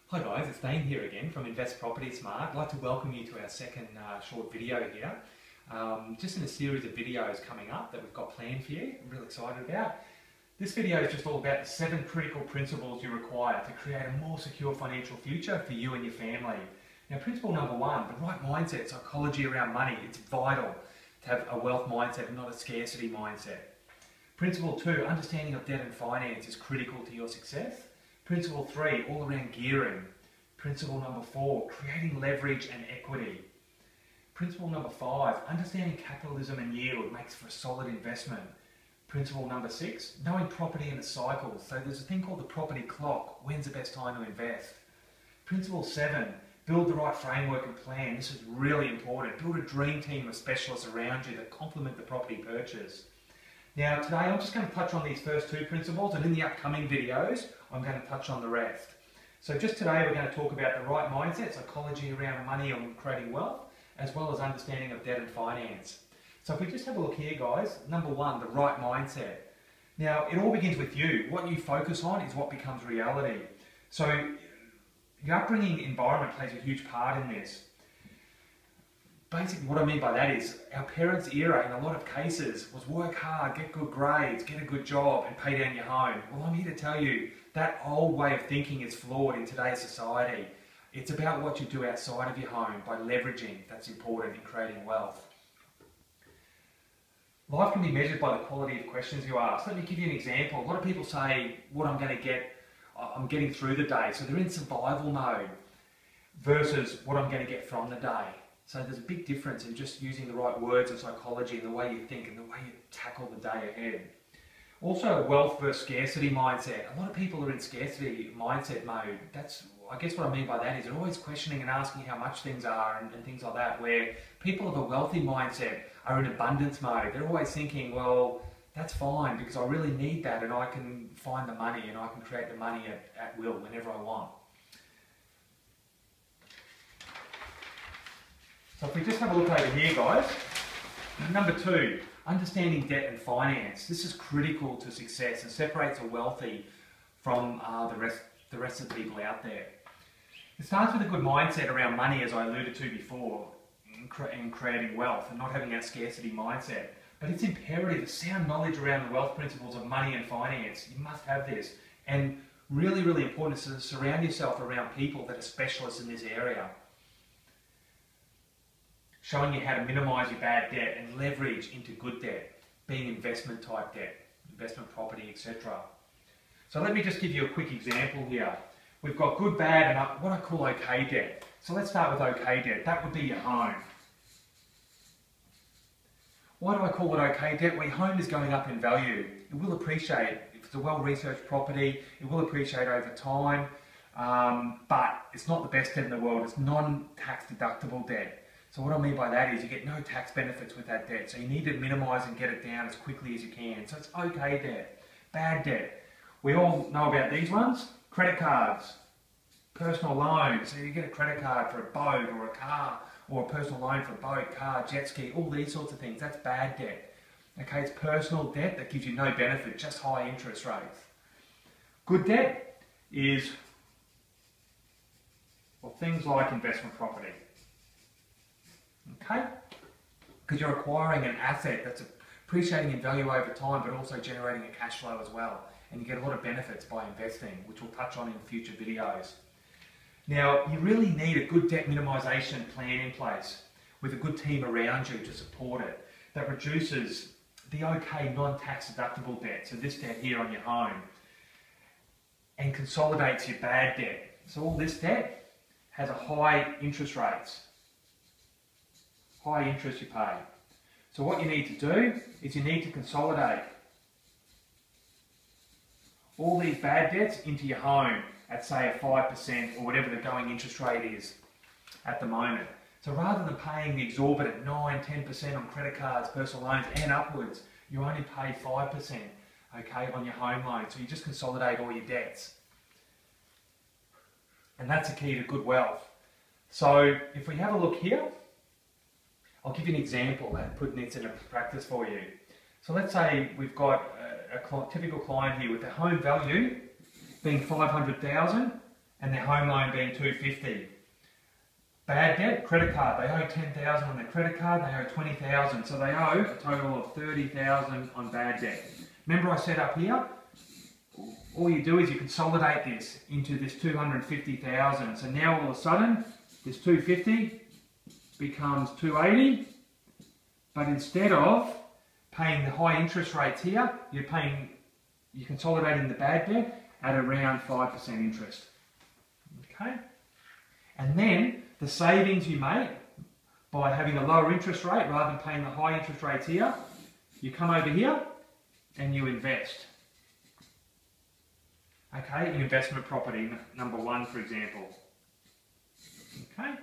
Hi guys, it's Dane here again from Invest Property Smart. I'd like to welcome you to our second short video here. Just in a series of videos coming up that we've got planned for you, I'm really excited about. This video is just all about the 7 critical principles you require to create a more secure financial future for you and your family. Now, principle number 1, the right mindset, psychology around money. It's vital to have a wealth mindset and not a scarcity mindset. Principle 2, understanding of debt and finance is critical to your success. Principle 3, all around gearing. Principle number 4, creating leverage and equity. Principle number 5, understanding capitalism and yield makes for a solid investment. Principle number 6, knowing property in its cycles. So there's a thing called the property clock. When's the best time to invest? Principle 7, build the right framework and plan. This is really important. Build a dream team of specialists around you that complement the property purchase. Now today I'm just going to touch on these first 2 principles, and in the upcoming videos I'm going to touch on the rest. So just today we're going to talk about the right mindset, psychology around money and creating wealth, as well as understanding of debt and finance. So if we just have a look here guys, number 1, the right mindset. Now it all begins with you. What you focus on is what becomes reality. So your upbringing environment plays a huge part in this. Basically what I mean by that is our parents' era in a lot of cases was work hard, get good grades, get a good job and pay down your home. Well, I'm here to tell you that old way of thinking is flawed in today's society. It's about what you do outside of your home by leveraging. That's important in creating wealth. Life can be measured by the quality of questions you ask. Let me give you an example. A lot of people say what I'm going to get, I'm getting through the day. So they're in survival mode versus what I'm going to get from the day. So there's a big difference in just using the right words and psychology and the way you think and the way you tackle the day ahead. Also, wealth versus scarcity mindset. A lot of people are in scarcity mindset mode. That's, I guess what I mean by that is they're always questioning and asking how much things are and things like that, where people of a wealthy mindset are in abundance mode. They're always thinking, well, that's fine because I really need that and I can find the money and I can create the money at will whenever I want. So if we just have a look over here guys, number 2, understanding debt and finance. This is critical to success and separates a wealthy from the rest of the people out there. It starts with a good mindset around money, as I alluded to before, in creating wealth and not having that scarcity mindset. But it's imperative, a sound knowledge around the wealth principles of money and finance. You must have this. And really, really important is to surround yourself around people that are specialists in this area, showing you how to minimise your bad debt and leverage into good debt, being investment type debt, investment property, etc. So let me just give you a quick example here. We've got good, bad and what I call okay debt. So let's start with okay debt. That would be your home. Why do I call it okay debt? Well, your home is going up in value. It will appreciate. If it's a well-researched property, it will appreciate over time. But it's not the best debt in the world. It's non-tax deductible debt. So what I mean by that is you get no tax benefits with that debt. So you need to minimise and get it down as quickly as you can. So it's okay debt. Bad debt. We all know about these ones. Credit cards, personal loans. So you get a credit card for a boat or a car, or a personal loan for a boat, car, jet ski, all these sorts of things. That's bad debt. Okay, it's personal debt that gives you no benefit, just high interest rates. Good debt is, well, things like investment property. Okay? Because you're acquiring an asset that's appreciating in value over time, but also generating a cash flow as well. And you get a lot of benefits by investing, which we'll touch on in future videos. Now, you really need a good debt minimisation plan in place with a good team around you to support it that reduces the okay non-tax deductible debt, so this debt here on your home, and consolidates your bad debt. So all this debt has a high interest rates. High interest you pay. So what you need to do is you need to consolidate all these bad debts into your home at say a 5% or whatever the going interest rate is at the moment. So rather than paying the exorbitant 9-10% on credit cards, personal loans and upwards, you only pay 5%, okay, on your home loan. So you just consolidate all your debts. And that's the key to good wealth. So if we have a look here, I'll give you an example and putting this into practice for you. So let's say we've got a typical client here with their home value being $500,000 and their home loan being $250. Bad debt, credit card. They owe $10,000 on their credit card. They owe $20,000, so they owe a total of $30,000 on bad debt. Remember I said up here, all you do is you consolidate this into this $250,000. So now all of a sudden, this $250 becomes $280, but instead of paying the high interest rates here, you're consolidating the bad debt at around 5% interest. Okay? And then the savings you make by having a lower interest rate rather than paying the high interest rates here, you come over here and you invest. Okay, in investment property, number 1 for example. Okay.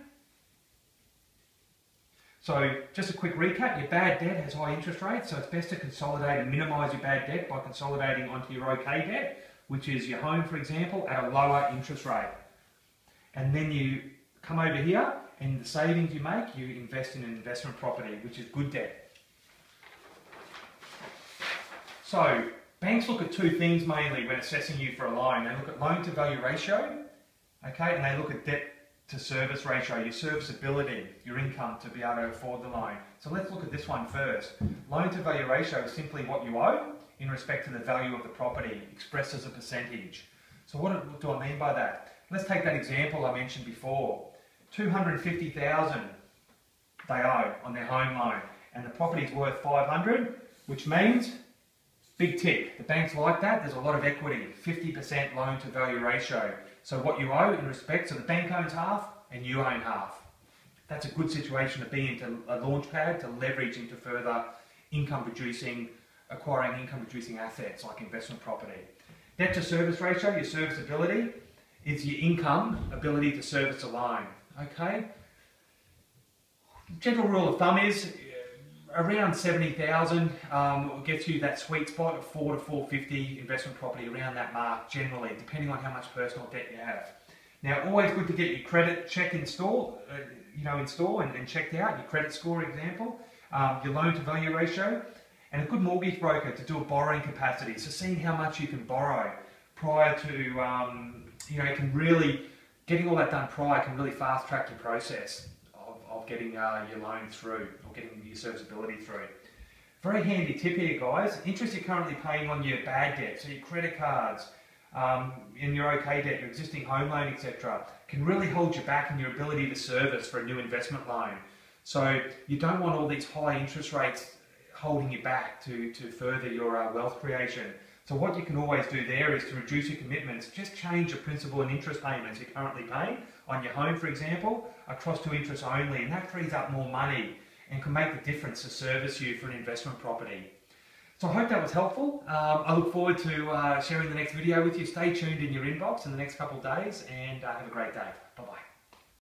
So just a quick recap, your bad debt has high interest rates, so it's best to consolidate and minimise your bad debt by consolidating onto your OK debt, which is your home for example, at a lower interest rate. And then you come over here and the savings you make, you invest in an investment property, which is good debt. So banks look at 2 things mainly when assessing you for a loan. They look at loan to value ratio, okay, and they look at debt to service ratio, your serviceability, your income to be able to afford the loan. So let's look at this one first. Loan to value ratio is simply what you owe in respect to the value of the property, expressed as a percentage. So what do I mean by that? Let's take that example I mentioned before. $250,000 they owe on their home loan, and the property's worth $500, which means, big tick, the banks like that, there's a lot of equity, 50% loan to value ratio. So what you owe in respect, so the bank owns half and you own half. That's a good situation to be into, a launch pad to leverage into further acquiring income producing assets like investment property. Debt to service ratio, your serviceability, is your income ability to service a loan. Okay? General rule of thumb is around 70,000 gets you that sweet spot of 4 to 450 investment property, around that mark generally, depending on how much personal debt you have. Now, always good to get your credit check in store, and checked out, your credit score example, your loan to value ratio, and a good mortgage broker to do a borrowing capacity. So seeing how much you can borrow prior to, can really, getting all that done prior can really fast track your process of getting your loan through, or getting your serviceability through. Very handy tip here guys, interest you're currently paying on your bad debt, so your credit cards, in your OK debt, your existing home loan, etc., can really hold you back in your ability to service for a new investment loan. So you don't want all these high interest rates holding you back to further your wealth creation. So what you can always do there is to reduce your commitments, just change your principal and interest payments you're currently paying on your home, for example, across to interest only, and that frees up more money and can make the difference to service you for an investment property. So I hope that was helpful. I look forward to sharing the next video with you. Stay tuned in your inbox in the next couple of days, and have a great day. Bye-bye.